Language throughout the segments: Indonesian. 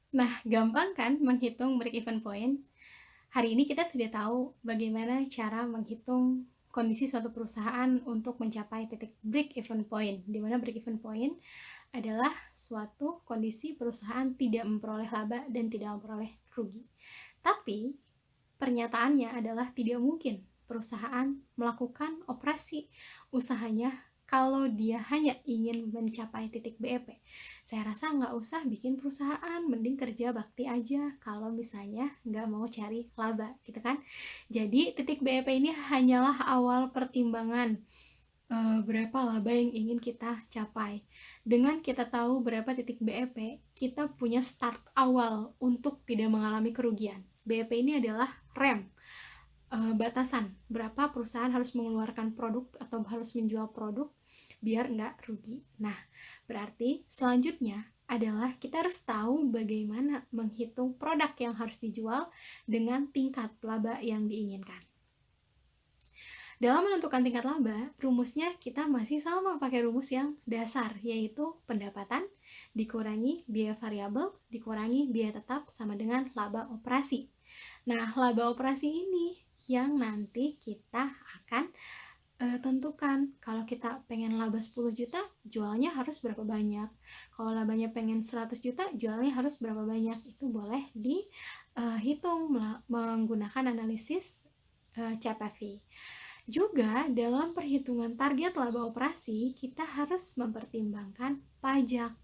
Nah, gampang kan menghitung break-even point? Hari ini kita sudah tahu bagaimana cara menghitung kondisi suatu perusahaan untuk mencapai titik break-even point, di mana break-even point adalah suatu kondisi perusahaan tidak memperoleh laba dan tidak memperoleh rugi. Tapi pernyataannya adalah tidak mungkin perusahaan melakukan operasi usahanya kalau dia hanya ingin mencapai titik BEP. Saya rasa nggak usah bikin perusahaan, mending kerja bakti aja kalau misalnya nggak mau cari laba, gitu kan. Jadi titik BEP ini hanyalah awal pertimbangan berapa laba yang ingin kita capai. Dengan kita tahu berapa titik BEP, kita punya start awal untuk tidak mengalami kerugian. BEP ini adalah rem, batasan berapa perusahaan harus mengeluarkan produk atau harus menjual produk biar nggak rugi. Nah, berarti selanjutnya adalah kita harus tahu bagaimana menghitung produk yang harus dijual dengan tingkat laba yang diinginkan. Dalam menentukan tingkat laba, rumusnya kita masih sama pakai rumus yang dasar, yaitu pendapatan dikurangi biaya variabel dikurangi biaya tetap sama dengan laba operasi. Nah, laba operasi ini yang nanti kita akan tentukan. Kalau kita pengen laba 10 juta, jualnya harus berapa banyak. Kalau labanya pengen 100 juta, jualnya harus berapa banyak. Itu boleh dihitung menggunakan analisis CPV. Juga dalam perhitungan target laba operasi, kita harus mempertimbangkan pajak.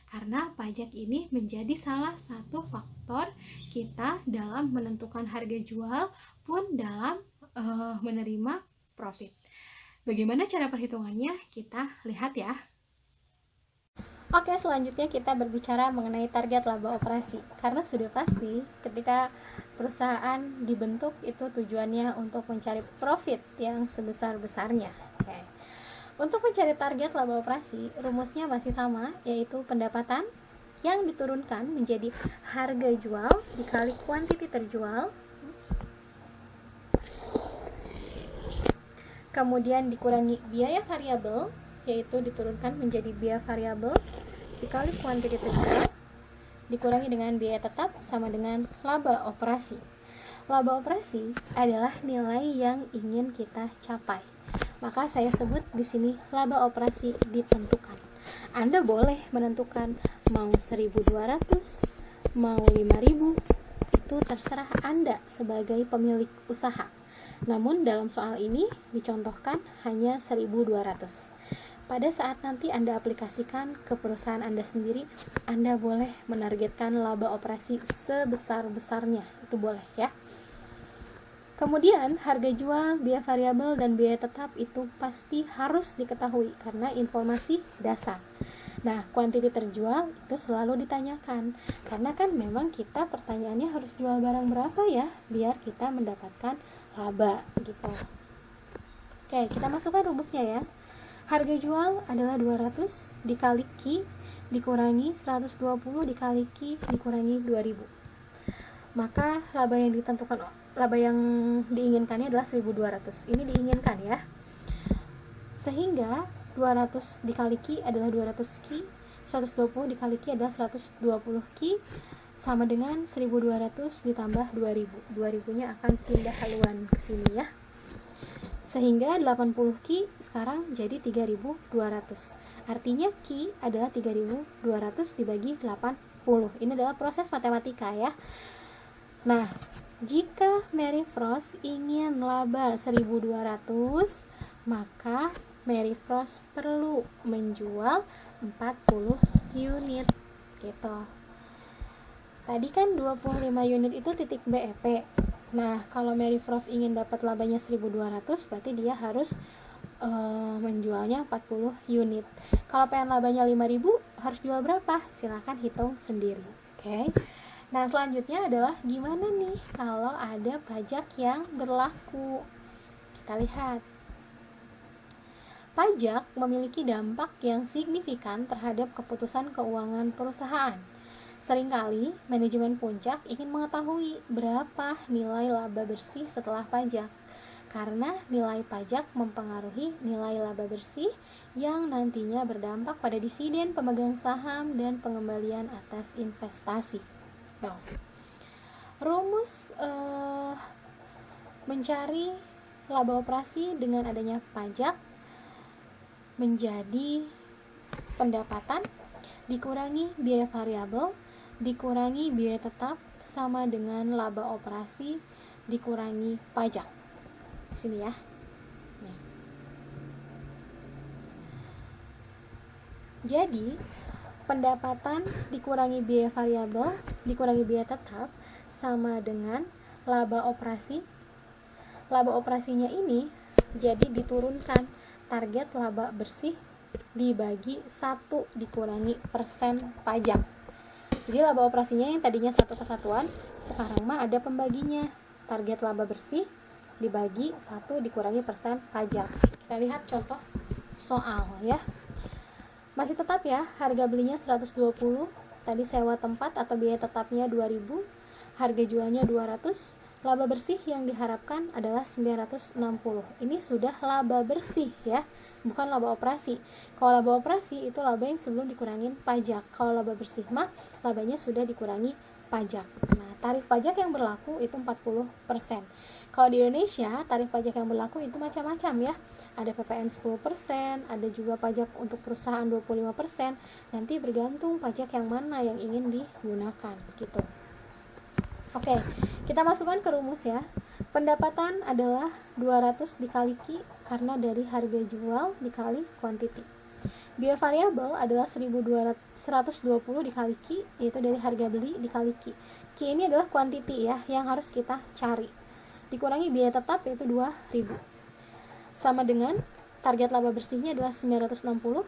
Karena pajak ini menjadi salah satu faktor kita dalam menentukan harga jual pun dalam menerima profit. Bagaimana cara perhitungannya? Kita lihat ya. Oke, selanjutnya kita berbicara mengenai target laba operasi. Karena sudah pasti ketika perusahaan dibentuk itu tujuannya untuk mencari profit yang sebesar-besarnya. Oke. Untuk mencari target laba operasi, rumusnya masih sama, yaitu pendapatan yang diturunkan menjadi harga jual dikali kuantiti terjual, kemudian dikurangi biaya variabel, yaitu diturunkan menjadi biaya variabel dikali kuantiti terjual dikurangi dengan biaya tetap sama dengan laba operasi. Laba operasi adalah nilai yang ingin kita capai. Maka saya sebut di sini laba operasi ditentukan. Anda boleh menentukan mau 1.200, mau 5.000, itu terserah Anda sebagai pemilik usaha. Namun dalam soal ini dicontohkan hanya 1.200. Pada saat nanti Anda aplikasikan ke perusahaan Anda sendiri, Anda boleh menargetkan laba operasi sebesar-besarnya. Itu boleh ya. Kemudian harga jual, biaya variabel, dan biaya tetap itu pasti harus diketahui karena informasi dasar. Nah, kuantiti terjual itu selalu ditanyakan karena kan memang kita pertanyaannya harus jual barang berapa ya biar kita mendapatkan laba gitu. Oke, kita masukkan rumusnya ya. Harga jual adalah 200 dikali Q dikurangi 120 dikali Q dikurangi 2000. Maka laba yang diinginkannya adalah 1.200. Ini diinginkan ya. Sehingga 200 dikali Q adalah 200 Q, 120 dikali Q adalah 120 Q, sama dengan 1.200 ditambah 2000. 2000-nya akan pindah haluan ke sini ya. Sehingga 80 Q sekarang jadi 3.200. Artinya Q adalah 3.200 dibagi 80. Ini adalah proses matematika ya. Nah, jika Mary Frost ingin laba 1.200, maka Mary Frost perlu menjual 40 unit gitu. Tadi kan 25 unit itu titik BEP. Nah, kalau Mary Frost ingin dapat labanya 1.200, berarti dia harus menjualnya 40 unit. Kalau pengen labanya 5.000, harus jual berapa? Silahkan hitung sendiri. Oke. Nah, selanjutnya adalah gimana nih kalau ada pajak yang berlaku? Kita lihat. Pajak memiliki dampak yang signifikan terhadap keputusan keuangan perusahaan. Seringkali, manajemen puncak ingin mengetahui berapa nilai laba bersih setelah pajak, karena nilai pajak mempengaruhi nilai laba bersih yang nantinya berdampak pada dividen pemegang saham dan pengembalian atas investasi. Nah, rumus mencari laba operasi dengan adanya pajak menjadi pendapatan dikurangi biaya variabel dikurangi biaya tetap sama dengan laba operasi dikurangi pajak. Sini ya. Nih. Jadi, pendapatan dikurangi biaya variabel dikurangi biaya tetap sama dengan laba operasi. Laba operasinya ini jadi diturunkan target laba bersih dibagi 1 dikurangi persen pajak. Jadi laba operasinya yang tadinya 1 kesatuan, sekarang mah ada pembaginya. Target laba bersih dibagi 1 dikurangi persen pajak. Kita lihat contoh soal ya. Masih tetap ya, harga belinya 120, tadi sewa tempat atau biaya tetapnya 2000, harga jualnya 200, laba bersih yang diharapkan adalah 960. Ini sudah laba bersih ya, bukan laba operasi. Kalau laba operasi itu laba yang sebelum dikurangin pajak. Kalau laba bersih mah labanya sudah dikurangi pajak. Nah, tarif pajak yang berlaku itu 40%. Kalau di Indonesia, tarif pajak yang berlaku itu macam-macam ya. Ada PPN 10%, ada juga pajak untuk perusahaan 25%. Nanti bergantung pajak yang mana yang ingin digunakan gitu. Oke, kita masukkan ke rumus ya. Pendapatan adalah 200 dikali Q karena dari harga jual dikali quantity. Biaya variabel adalah 120 dikali Q, yaitu dari harga beli dikali Q. Q ini adalah quantity ya, yang harus kita cari. Dikurangi biaya tetap yaitu 2000. Sama dengan target laba bersihnya adalah 960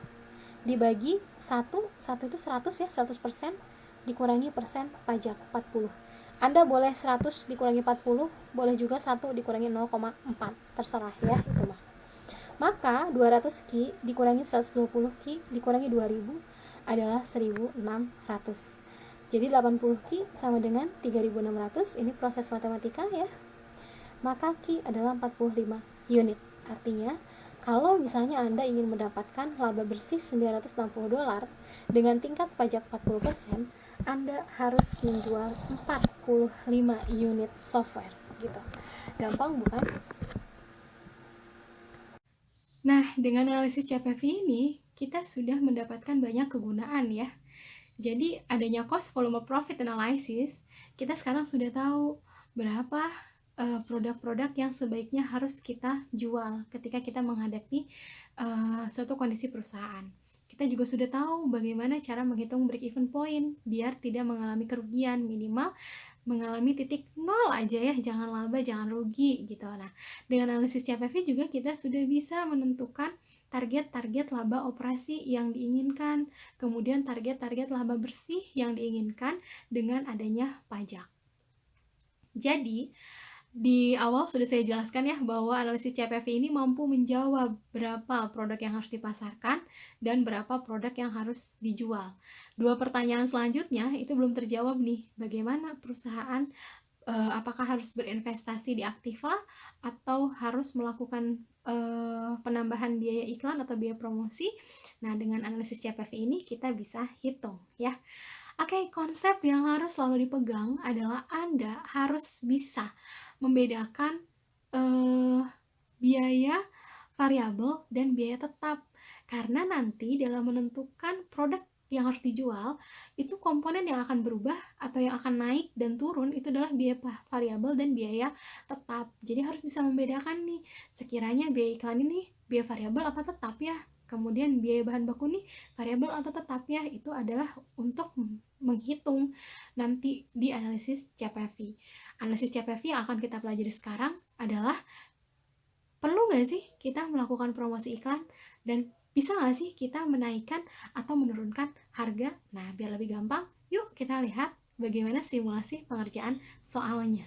dibagi 1 itu 100 ya, 100%, dikurangi persen pajak 40. Anda boleh 100 dikurangi 40, boleh juga 1 dikurangi 0,4, terserah ya itu mah. Maka 200 Q dikurangi 120 Q dikurangi 2000 adalah 1600. Jadi 80 Q sama dengan 3600, ini proses matematika ya. Maka Q adalah 45 unit. Artinya, kalau misalnya Anda ingin mendapatkan laba bersih $960 dengan tingkat pajak 40%, Anda harus menjual 45 unit software gitu. Gampang bukan? Nah, dengan analisis CPV ini, kita sudah mendapatkan banyak kegunaan ya. Jadi, adanya cost volume profit analysis, kita sekarang sudah tahu berapa produk-produk yang sebaiknya harus kita jual ketika kita menghadapi suatu kondisi perusahaan. Kita juga sudah tahu bagaimana cara menghitung break-even point biar tidak mengalami kerugian, minimal mengalami titik nol aja ya, jangan laba, jangan rugi gitu. Nah, dengan analisis CPV juga kita sudah bisa menentukan target-target laba operasi yang diinginkan, kemudian target-target laba bersih yang diinginkan dengan adanya pajak. Jadi, di awal sudah saya jelaskan ya bahwa analisis CPV ini mampu menjawab berapa produk yang harus dipasarkan dan berapa produk yang harus dijual. 2 pertanyaan selanjutnya itu belum terjawab nih. Bagaimana perusahaan apakah harus berinvestasi di Aktiva atau harus melakukan penambahan biaya iklan atau biaya promosi? Nah, dengan analisis CPV ini kita bisa hitung ya. Oke, konsep yang harus selalu dipegang adalah Anda harus bisa membedakan biaya variabel dan biaya tetap. Karena nanti dalam menentukan produk yang harus dijual, itu komponen yang akan berubah atau yang akan naik dan turun itu adalah biaya variabel dan biaya tetap. Jadi harus bisa membedakan nih, sekiranya biaya iklan ini biaya variabel apa tetap ya. Kemudian biaya bahan baku nih variabel atau tetap ya, itu adalah untuk menghitung nanti di analisis CPV. Analisis CPV yang akan kita pelajari sekarang adalah perlu nggak sih kita melakukan promosi iklan dan bisa nggak sih kita menaikkan atau menurunkan harga? Nah, biar lebih gampang, yuk kita lihat bagaimana simulasi pengerjaan soalnya.